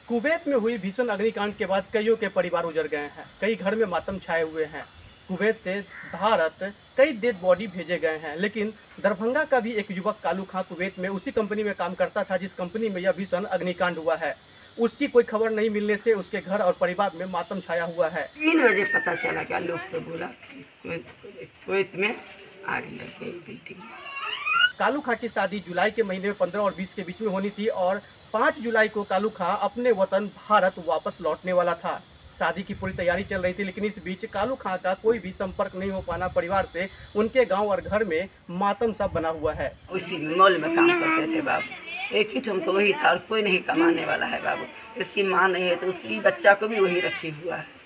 Kuwait में हुई भीषण अग्निकांड के बाद कईयों के परिवार उजड़ गए हैं। कई घर में मातम छाए हुए हैं। कुवैत से भारत कई डेड बॉडी भेजे गए हैं, लेकिन दरभंगा का भी एक युवक कालू खां कुवैत में उसी कंपनी में काम करता था जिस कंपनी में यह भीषण अग्निकांड हुआ है। उसकी कोई खबर नहीं मिलने से उसके घर और परिवार में मातम छाया हुआ है। 3 बजे पता चला क्या लोग से बोला कुवैत में आग लग गई बिल्डिंग में। कालू खां की शादी जुलाई के महीने में 15 और 20 के बीच में होनी थी और 5 जुलाई को कालू खां अपने वतन भारत वापस लौटने वाला था। शादी की पूरी तैयारी चल रही थी, लेकिन इस बीच कालू खां का कोई भी संपर्क नहीं हो पाना परिवार से उनके गांव और घर में मातम सा बना हुआ है। उसी मॉल में काम करते थे बाबू, एक ही ठुमको वही था और कोई नहीं कमाने वाला है बाबू। इसकी माँ नहीं है तो उसकी बच्चा को भी वही रखी हुआ है।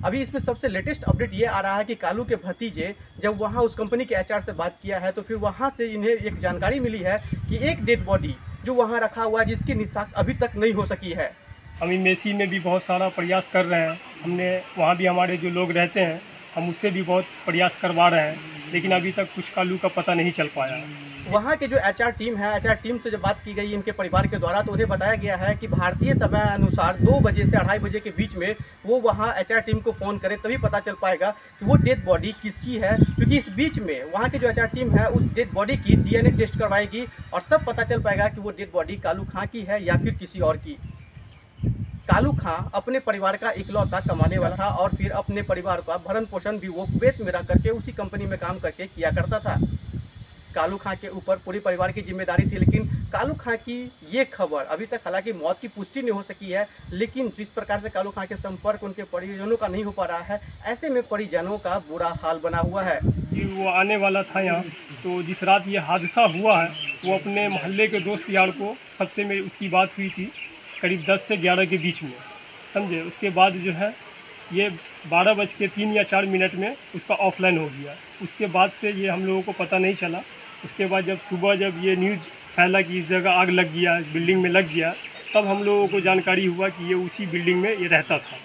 अभी इसमें सबसे लेटेस्ट अपडेट ये आ रहा है कि कालू के भतीजे जब वहाँ उस कंपनी के एचआर से बात किया है तो फिर वहाँ से इन्हें एक जानकारी मिली है कि एक डेड बॉडी जो वहाँ रखा हुआ है जिसकी निशान अभी तक नहीं हो सकी है। हम मेसी में भी बहुत सारा प्रयास कर रहे हैं। हमने वहाँ भी हमारे जो लोग रहते हैं हम उससे भी बहुत प्रयास करवा रहे हैं, लेकिन अभी तक कुछ कालू का पता नहीं चल पाया। वहाँ के जो एचआर टीम है, एचआर टीम से जब बात की गई इनके परिवार के द्वारा तो उन्हें बताया गया है कि भारतीय समय अनुसार 2 बजे से 2:30 बजे के बीच में वो वहाँ एचआर टीम को फ़ोन करे तभी पता चल पाएगा कि वो डेड बॉडी किसकी है, क्योंकि इस बीच में वहाँ की जो एचआर टीम है उस डेड बॉडी की डीएनए टेस्ट करवाएगी और तब पता चल पाएगा कि वो डेड बॉडी कालू खां की है या फिर किसी और की। कालू खां अपने परिवार का इकलौता कमाने वाला था और फिर अपने परिवार का भरण पोषण भी वो कुवैत में रह करके उसी कंपनी में काम करके किया करता था। कालू खां के ऊपर पूरी परिवार की जिम्मेदारी थी, लेकिन कालू खां की ये खबर अभी तक हालांकि मौत की पुष्टि नहीं हो सकी है, लेकिन जिस प्रकार से कालू खां के संपर्क उनके परिजनों का नहीं हो पा रहा है, ऐसे में परिजनों का बुरा हाल बना हुआ है। कि वो आने वाला था यहाँ, तो जिस रात ये हादसा हुआ है वो अपने मोहल्ले के दोस्त यार को सबसे मेरी उसकी बात हुई थी करीब 10 से 11 के बीच में, समझे। उसके बाद जो है ये 12:03 या 4 मिनट में उसका ऑफलाइन हो गया। उसके बाद से ये हम लोगों को पता नहीं चला। उसके बाद जब सुबह जब ये न्यूज़ फैला कि इस जगह आग लग गया, बिल्डिंग में लग गया, तब हम लोगों को जानकारी हुआ कि ये उसी बिल्डिंग में ये रहता था।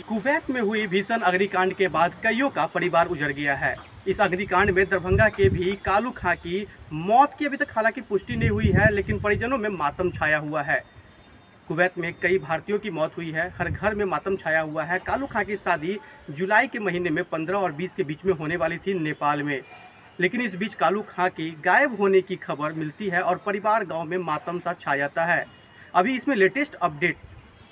कुवैत में हुई भीषण अग्निकांड के बाद कईयों का परिवार उजड़ गया है। इस अग्निकांड में दरभंगा के भी कालू खां की मौत की अभी तक हालांकि पुष्टि नहीं हुई है, लेकिन परिजनों में मातम छाया हुआ है। कुवैत में कई भारतीयों की मौत हुई है, हर घर में मातम छाया हुआ है। कालू खां की शादी जुलाई के महीने में 15 और 20 के बीच में होने वाली थी नेपाल में, लेकिन इस बीच कालू खां की गायब होने की खबर मिलती है और परिवार गांव में मातम सा छा जाता है। अभी इसमें लेटेस्ट अपडेट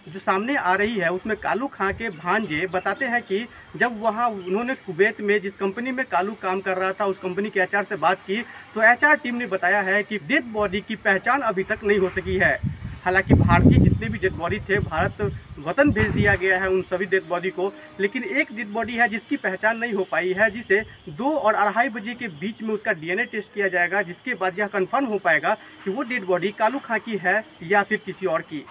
जो सामने आ रही है उसमें कालू खां के भांजे बताते हैं कि जब वहां उन्होंने कुवैत में जिस कंपनी में कालू काम कर रहा था उस कंपनी के एचआर से बात की तो एचआर टीम ने बताया है कि डेड बॉडी की पहचान अभी तक नहीं हो सकी है। हालांकि भारतीय जितने भी डेड बॉडी थे भारत वतन भेज दिया गया है उन सभी डेड बॉडी को, लेकिन एक डेड बॉडी है जिसकी पहचान नहीं हो पाई है, जिसे 2 और 2:30 बजे के बीच में उसका डीएनए टेस्ट किया जाएगा, जिसके बाद यह कंफर्म हो पाएगा कि वो डेड बॉडी कालू खां की है या फिर किसी और की।